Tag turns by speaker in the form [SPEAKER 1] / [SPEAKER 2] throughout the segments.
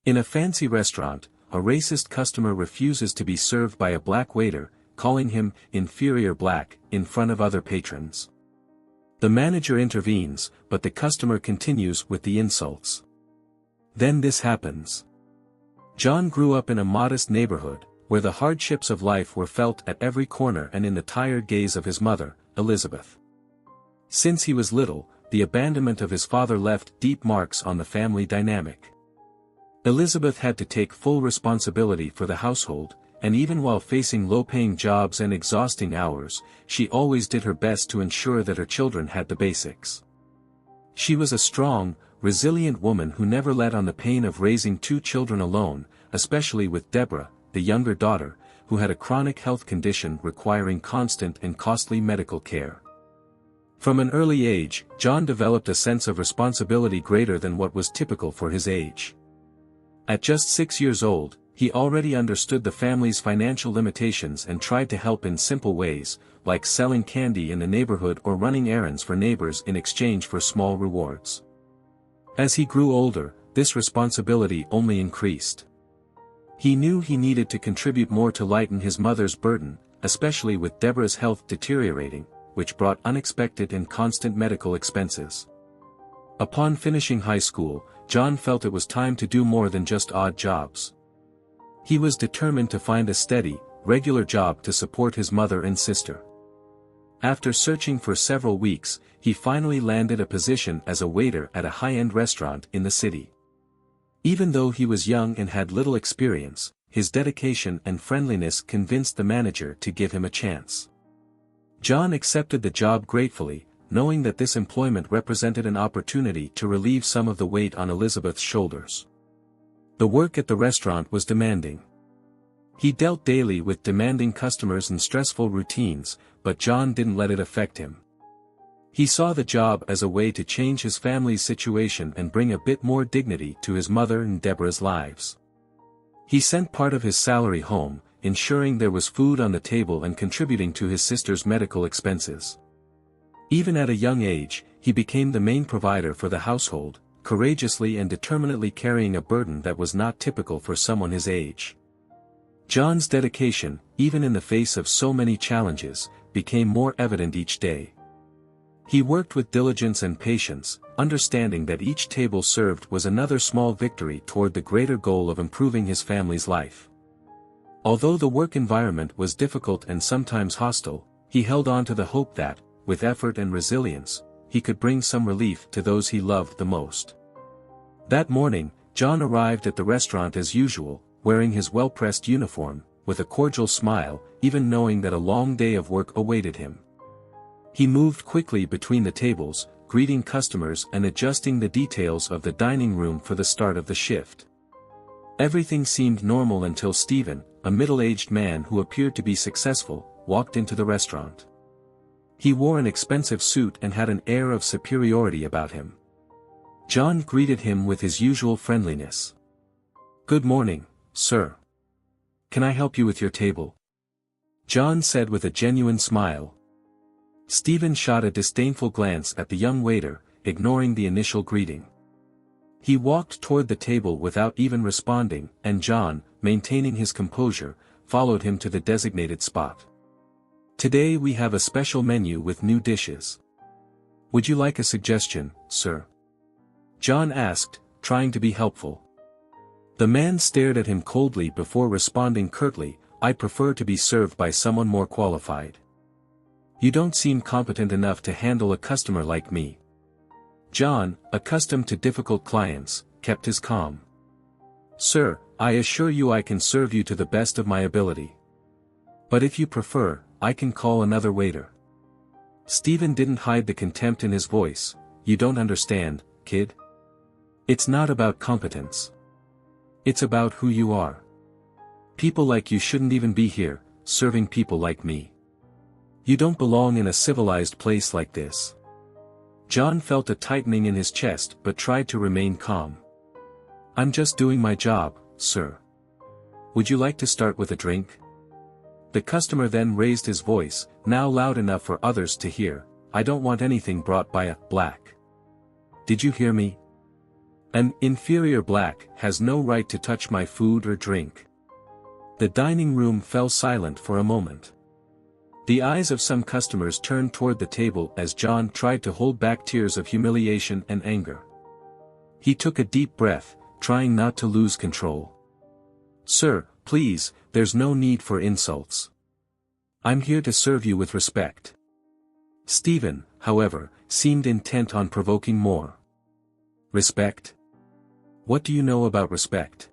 [SPEAKER 1] In a fancy restaurant, a racist customer refuses to be served by a black waiter, calling him inferior black in front of other patrons. The manager intervenes, but the customer continues with the insults. Then this happens. John grew up in a modest neighborhood, where the hardships of life were felt at every corner and in the tired gaze of his mother, Elizabeth. Since he was little, the abandonment of his father left deep marks on the family dynamic. Elizabeth had to take full responsibility for the household, and even while facing low-paying jobs and exhausting hours, she always did her best to ensure that her children had the basics. She was a strong, resilient woman who never let on the pain of raising two children alone, especially with Deborah, the younger daughter, who had a chronic health condition requiring constant and costly medical care. From an early age, John developed a sense of responsibility greater than what was typical for his age. At just 6 years old, he already understood the family's financial limitations and tried to help in simple ways, like selling candy in the neighborhood or running errands for neighbors in exchange for small rewards. As he grew older, this responsibility only increased. He knew he needed to contribute more to lighten his mother's burden, especially with Deborah's health deteriorating, which brought unexpected and constant medical expenses. Upon finishing high school, John felt it was time to do more than just odd jobs. He was determined to find a steady, regular job to support his mother and sister. After searching for several weeks, he finally landed a position as a waiter at a high-end restaurant in the city. Even though he was young and had little experience, his dedication and friendliness convinced the manager to give him a chance. John accepted the job gratefully, knowing that this employment represented an opportunity to relieve some of the weight on Elizabeth's shoulders. The work at the restaurant was demanding. He dealt daily with demanding customers and stressful routines, but John didn't let it affect him. He saw the job as a way to change his family's situation and bring a bit more dignity to his mother and Deborah's lives. He sent part of his salary home, ensuring there was food on the table and contributing to his sister's medical expenses. Even at a young age, he became the main provider for the household, courageously and determinedly carrying a burden that was not typical for someone his age. John's dedication, even in the face of so many challenges, became more evident each day. He worked with diligence and patience, understanding that each table served was another small victory toward the greater goal of improving his family's life. Although the work environment was difficult and sometimes hostile, he held on to the hope that, with effort and resilience, he could bring some relief to those he loved the most. That morning, John arrived at the restaurant as usual, wearing his well-pressed uniform, with a cordial smile, even knowing that a long day of work awaited him. He moved quickly between the tables, greeting customers and adjusting the details of the dining room for the start of the shift. Everything seemed normal until Stephen, a middle-aged man who appeared to be successful, walked into the restaurant. He wore an expensive suit and had an air of superiority about him. John greeted him with his usual friendliness. "Good morning, sir. Can I help you with your table?" John said with a genuine smile. Stephen shot a disdainful glance at the young waiter, ignoring the initial greeting. He walked toward the table without even responding, and John, maintaining his composure, followed him to the designated spot. "Today we have a special menu with new dishes. Would you like a suggestion, sir?" John asked, trying to be helpful. The man stared at him coldly before responding curtly, "I prefer to be served by someone more qualified. You don't seem competent enough to handle a customer like me." John, accustomed to difficult clients, kept his calm. "Sir, I assure you I can serve you to the best of my ability. But if you prefer, I can call another waiter." Stephen didn't hide the contempt in his voice. "You don't understand, kid. It's not about competence. It's about who you are. People like you shouldn't even be here, serving people like me. You don't belong in a civilized place like this." John felt a tightening in his chest but tried to remain calm. "I'm just doing my job, sir. Would you like to start with a drink?" The customer then raised his voice, now loud enough for others to hear. "I don't want anything brought by a black. Did you hear me? An inferior black has no right to touch my food or drink. The dining room fell silent for a moment. The eyes of some customers turned toward the table as John tried to hold back tears of humiliation and anger. He took a deep breath, trying not to lose control. "Sir, please, there's no need for insults. I'm here to serve you with respect." Stephen, however, seemed intent on provoking more. "Respect? What do you know about respect?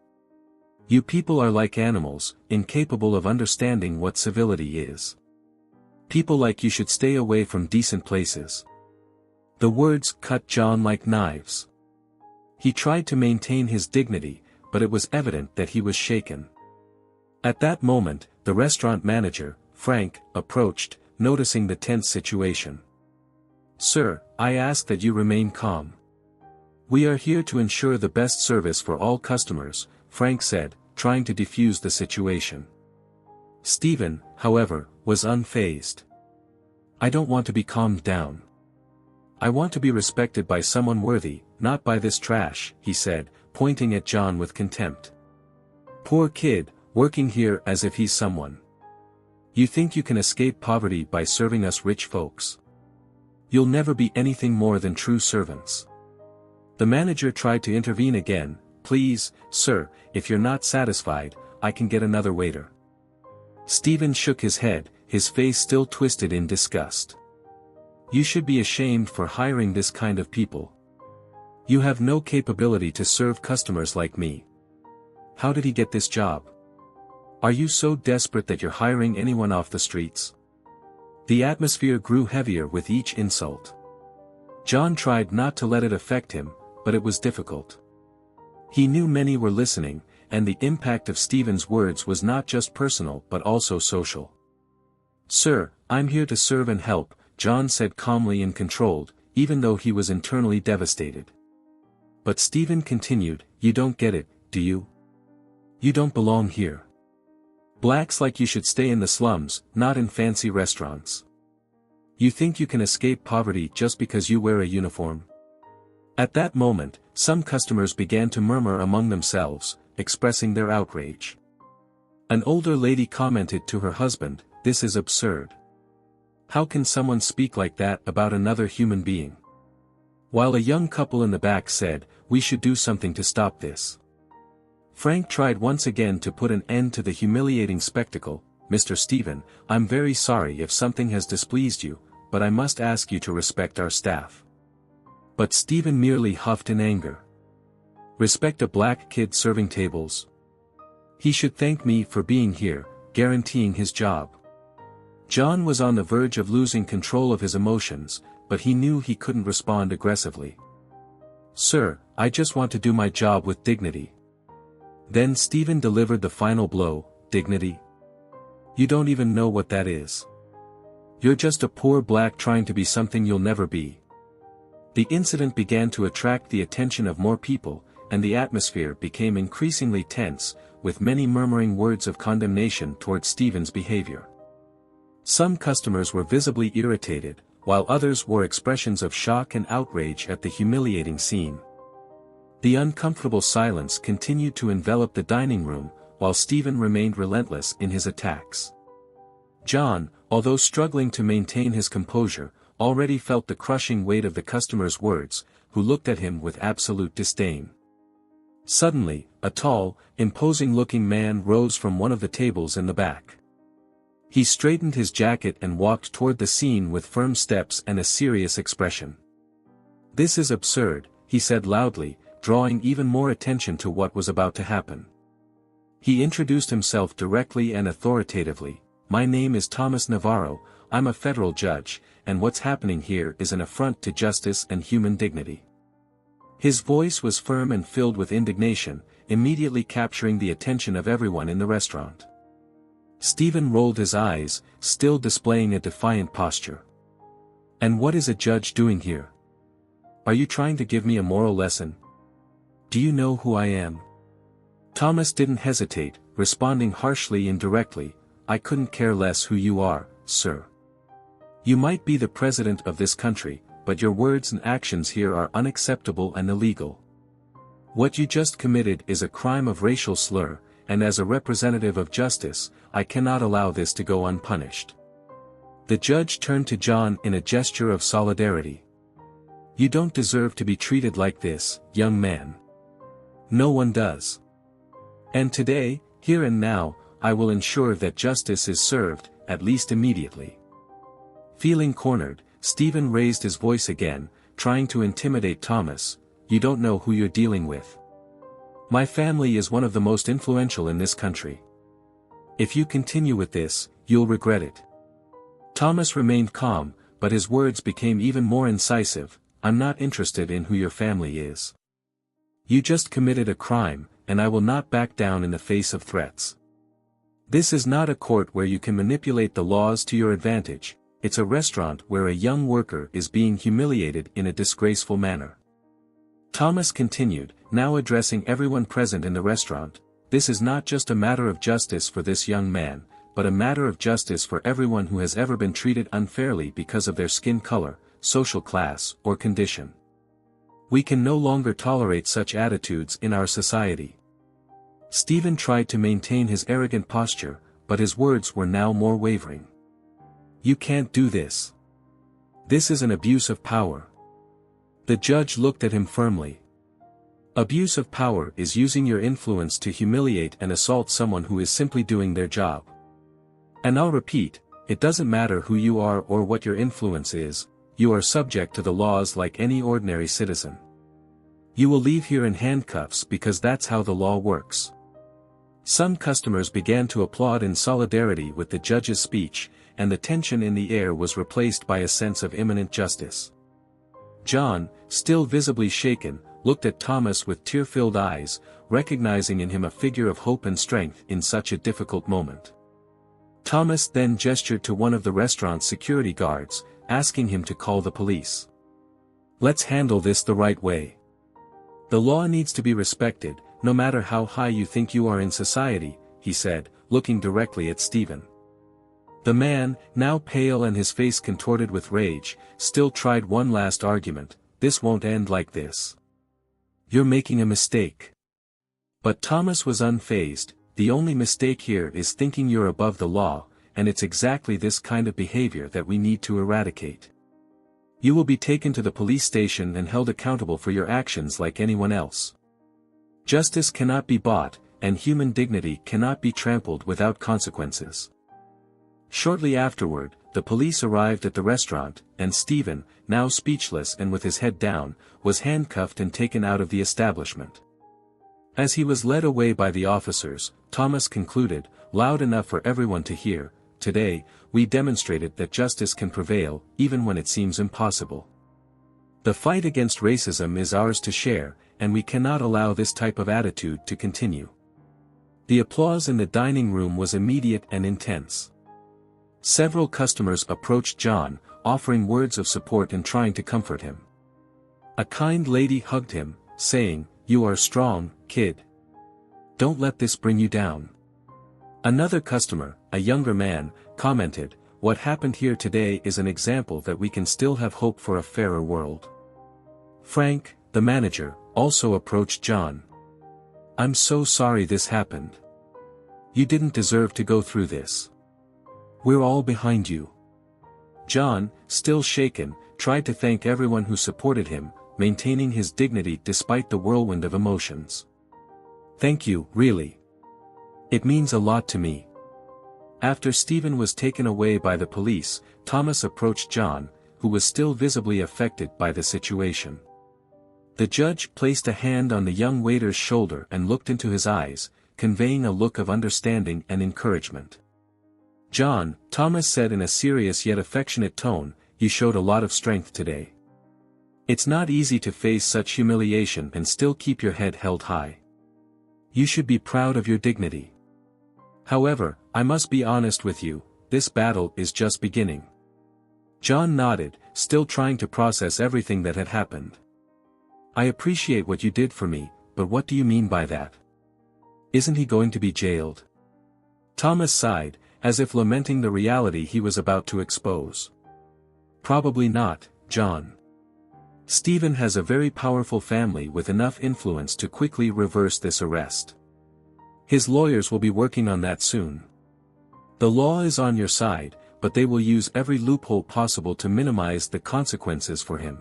[SPEAKER 1] You people are like animals, incapable of understanding what civility is. People like you should stay away from decent places." The words cut John like knives. He tried to maintain his dignity, but it was evident that he was shaken. At that moment, the restaurant manager, Frank, approached, noticing the tense situation. "Sir, I ask that you remain calm. We are here to ensure the best service for all customers," Frank said, trying to defuse the situation. Stephen, however, was unfazed. "I don't want to be calmed down. I want to be respected by someone worthy, not by this trash," he said, pointing at John with contempt. "Poor kid, working here as if he's someone. You think you can escape poverty by serving us rich folks? You'll never be anything more than true servants." The manager tried to intervene again. "Please, sir, if you're not satisfied, I can get another waiter." Stephen shook his head, his face still twisted in disgust. "You should be ashamed for hiring this kind of people. You have no capability to serve customers like me. How did he get this job? Are you so desperate that you're hiring anyone off the streets?" The atmosphere grew heavier with each insult. John tried not to let it affect him, but it was difficult. He knew many were listening, and the impact of Stephen's words was not just personal but also social. "Sir, I'm here to serve and help," John said calmly and controlled, even though he was internally devastated. But Stephen continued, "You don't get it, do you? You don't belong here. Blacks like you should stay in the slums, not in fancy restaurants. You think you can escape poverty just because you wear a uniform?" At that moment, some customers began to murmur among themselves, expressing their outrage. An older lady commented to her husband, "This is absurd. How can someone speak like that about another human being?" While a young couple in the back said, "We should do something to stop this." Frank tried once again to put an end to the humiliating spectacle. "Mr. Stephen, I'm very sorry if something has displeased you, but I must ask you to respect our staff." But Stephen merely huffed in anger. "Respect a black kid serving tables? He should thank me for being here, guaranteeing his job." John was on the verge of losing control of his emotions, but he knew he couldn't respond aggressively. "Sir, I just want to do my job with dignity." Then Stephen delivered the final blow. "Dignity? You don't even know what that is. You're just a poor black trying to be something you'll never be." The incident began to attract the attention of more people, and the atmosphere became increasingly tense, with many murmuring words of condemnation towards Stephen's behavior. Some customers were visibly irritated, while others wore expressions of shock and outrage at the humiliating scene. The uncomfortable silence continued to envelop the dining room, while Stephen remained relentless in his attacks. John, although struggling to maintain his composure, already felt the crushing weight of the customer's words, who looked at him with absolute disdain. Suddenly, a tall, imposing-looking man rose from one of the tables in the back. He straightened his jacket and walked toward the scene with firm steps and a serious expression. "This is absurd," he said loudly, drawing even more attention to what was about to happen. He introduced himself directly and authoritatively. "My name is Thomas Navarro, I'm a federal judge, and what's happening here is an affront to justice and human dignity." His voice was firm and filled with indignation, immediately capturing the attention of everyone in the restaurant. Stephen rolled his eyes, still displaying a defiant posture. "And what is a judge doing here? Are you trying to give me a moral lesson? Do you know who I am?" Thomas didn't hesitate, responding harshly and directly, "I couldn't care less who you are, sir. You might be the president of this country, but your words and actions here are unacceptable and illegal. What you just committed is a crime of racial slur, and as a representative of justice, I cannot allow this to go unpunished. The judge turned to John in a gesture of solidarity. You don't deserve to be treated like this, young man. No one does. And today, here and now, I will ensure that justice is served, at least immediately. Feeling cornered, Stephen raised his voice again, trying to intimidate Thomas. You don't know who you're dealing with. My family is one of the most influential in this country. If you continue with this, you'll regret it. Thomas remained calm, but his words became even more incisive. I'm not interested in who your family is. You just committed a crime, and I will not back down in the face of threats. This is not a court where you can manipulate the laws to your advantage, it's a restaurant where a young worker is being humiliated in a disgraceful manner. Thomas continued, now addressing everyone present in the restaurant, this is not just a matter of justice for this young man, but a matter of justice for everyone who has ever been treated unfairly because of their skin color, social class, or condition. We can no longer tolerate such attitudes in our society. Stephen tried to maintain his arrogant posture, but his words were now more wavering. You can't do this. This is an abuse of power. The judge looked at him firmly. Abuse of power is using your influence to humiliate and assault someone who is simply doing their job. And I'll repeat, it doesn't matter who you are or what your influence is, you are subject to the laws like any ordinary citizen. You will leave here in handcuffs because that's how the law works. Some customers began to applaud in solidarity with the judge's speech, and the tension in the air was replaced by a sense of imminent justice. John, still visibly shaken, looked at Thomas with tear-filled eyes, recognizing in him a figure of hope and strength in such a difficult moment. Thomas then gestured to one of the restaurant's security guards, asking him to call the police. Let's handle this the right way. The law needs to be respected, no matter how high you think you are in society, he said, looking directly at Stephen. The man, now pale and his face contorted with rage, still tried one last argument, this won't end like this. You're making a mistake. But Thomas was unfazed, the only mistake here is thinking you're above the law, and it's exactly this kind of behavior that we need to eradicate. You will be taken to the police station and held accountable for your actions like anyone else. Justice cannot be bought, and human dignity cannot be trampled without consequences. Shortly afterward, the police arrived at the restaurant, and Stephen, now speechless and with his head down, was handcuffed and taken out of the establishment. As he was led away by the officers, Thomas concluded, loud enough for everyone to hear, today, we demonstrated that justice can prevail, even when it seems impossible. The fight against racism is ours to share, and we cannot allow this type of attitude to continue. The applause in the dining room was immediate and intense. Several customers approached John, offering words of support and trying to comfort him. A kind lady hugged him, saying, "You are strong, kid. Don't let this bring you down." Another customer, a younger man, commented, "What happened here today is an example that we can still have hope for a fairer world." Frank, the manager, also approached John. "I'm so sorry this happened. You didn't deserve to go through this. We're all behind you." John, still shaken, tried to thank everyone who supported him, maintaining his dignity despite the whirlwind of emotions. "Thank you, really. It means a lot to me." After Stephen was taken away by the police, Thomas approached John, who was still visibly affected by the situation. The judge placed a hand on the young waiter's shoulder and looked into his eyes, conveying a look of understanding and encouragement. "John," Thomas said in a serious yet affectionate tone, "you showed a lot of strength today. It's not easy to face such humiliation and still keep your head held high. You should be proud of your dignity. However, I must be honest with you, this battle is just beginning." John nodded, still trying to process everything that had happened. "I appreciate what you did for me, but what do you mean by that? Isn't he going to be jailed?" Thomas sighed, as if lamenting the reality he was about to expose. "Probably not, John. Stephen has a very powerful family with enough influence to quickly reverse this arrest. His lawyers will be working on that soon. The law is on your side, but they will use every loophole possible to minimize the consequences for him.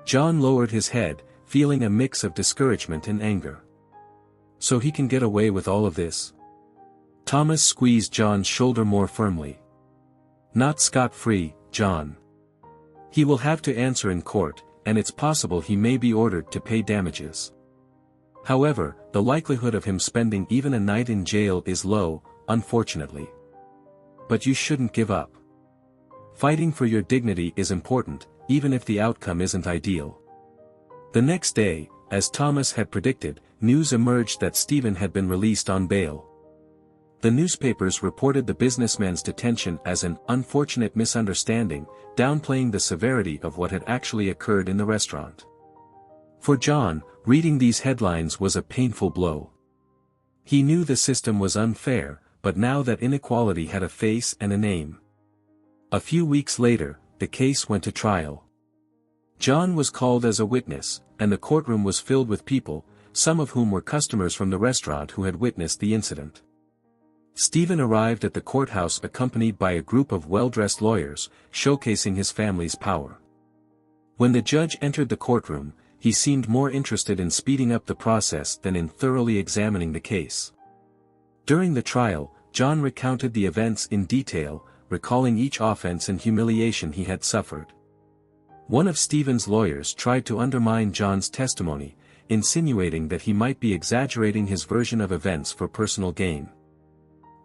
[SPEAKER 1] John lowered his head, feeling a mix of discouragement and anger. So he can get away with all of this? Thomas squeezed John's shoulder more firmly. Not scot-free, John. He will have to answer in court, and it's possible he may be ordered to pay damages. However, the likelihood of him spending even a night in jail is low, unfortunately. But you shouldn't give up. Fighting for your dignity is important, even if the outcome isn't ideal. The next day, as Thomas had predicted, news emerged that Stephen had been released on bail. The newspapers reported the businessman's detention as an unfortunate misunderstanding, downplaying the severity of what had actually occurred in the restaurant. For John, reading these headlines was a painful blow. He knew the system was unfair, but now that inequality had a face and a name. A few weeks later, the case went to trial. John was called as a witness, and the courtroom was filled with people, some of whom were customers from the restaurant who had witnessed the incident. Stephen arrived at the courthouse accompanied by a group of well-dressed lawyers, showcasing his family's power. When the judge entered the courtroom, he seemed more interested in speeding up the process than in thoroughly examining the case. During the trial, John recounted the events in detail, recalling each offense and humiliation he had suffered. One of Stephen's lawyers tried to undermine John's testimony, insinuating that he might be exaggerating his version of events for personal gain.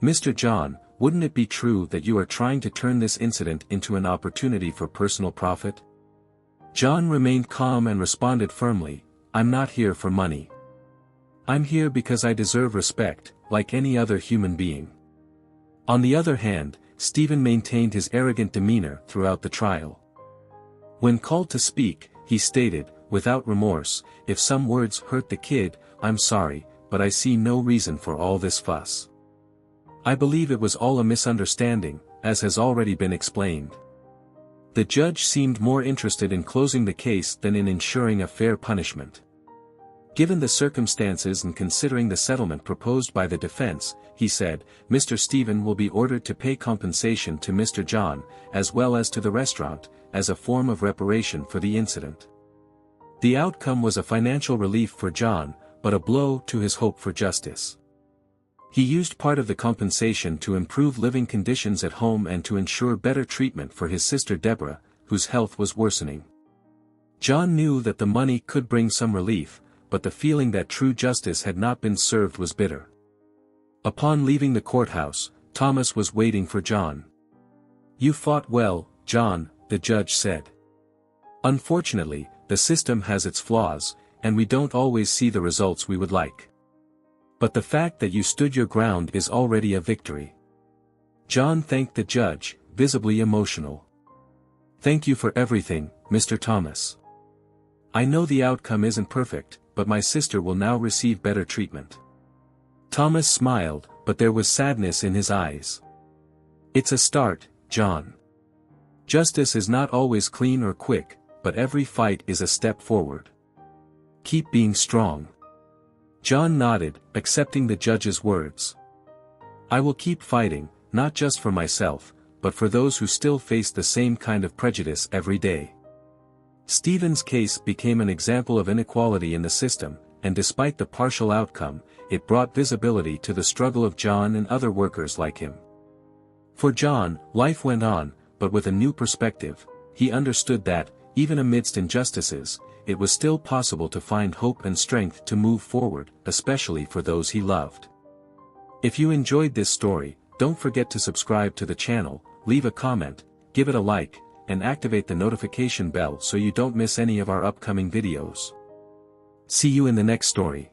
[SPEAKER 1] Mr. John, wouldn't it be true that you are trying to turn this incident into an opportunity for personal profit? John remained calm and responded firmly, I'm not here for money. I'm here because I deserve respect, like any other human being. On the other hand, Stephen maintained his arrogant demeanor throughout the trial. When called to speak, he stated, without remorse, if some words hurt the kid, I'm sorry, but I see no reason for all this fuss. I believe it was all a misunderstanding, as has already been explained. The judge seemed more interested in closing the case than in ensuring a fair punishment. Given the circumstances and considering the settlement proposed by the defense, he said, Mr. Stephen will be ordered to pay compensation to Mr. John, as well as to the restaurant, as a form of reparation for the incident. The outcome was a financial relief for John, but a blow to his hope for justice. He used part of the compensation to improve living conditions at home and to ensure better treatment for his sister Deborah, whose health was worsening. John knew that the money could bring some relief, but the feeling that true justice had not been served was bitter. Upon leaving the courthouse, Thomas was waiting for John. You fought well, John, the judge said. Unfortunately, the system has its flaws, and we don't always see the results we would like. But the fact that you stood your ground is already a victory. John thanked the judge, visibly emotional. Thank you for everything, Mr. Thomas. I know the outcome isn't perfect, but my sister will now receive better treatment. Thomas smiled, but there was sadness in his eyes. It's a start, John. Justice is not always clean or quick, but every fight is a step forward. Keep being strong. John nodded, accepting the judge's words. I will keep fighting, not just for myself, but for those who still face the same kind of prejudice every day. Stephen's case became an example of inequality in the system, and despite the partial outcome, it brought visibility to the struggle of John and other workers like him. For John, life went on, but with a new perspective. He understood that, even amidst injustices, it was still possible to find hope and strength to move forward, especially for those he loved. If you enjoyed this story, don't forget to subscribe to the channel, leave a comment, give it a like, and activate the notification bell so you don't miss any of our upcoming videos. See you in the next story.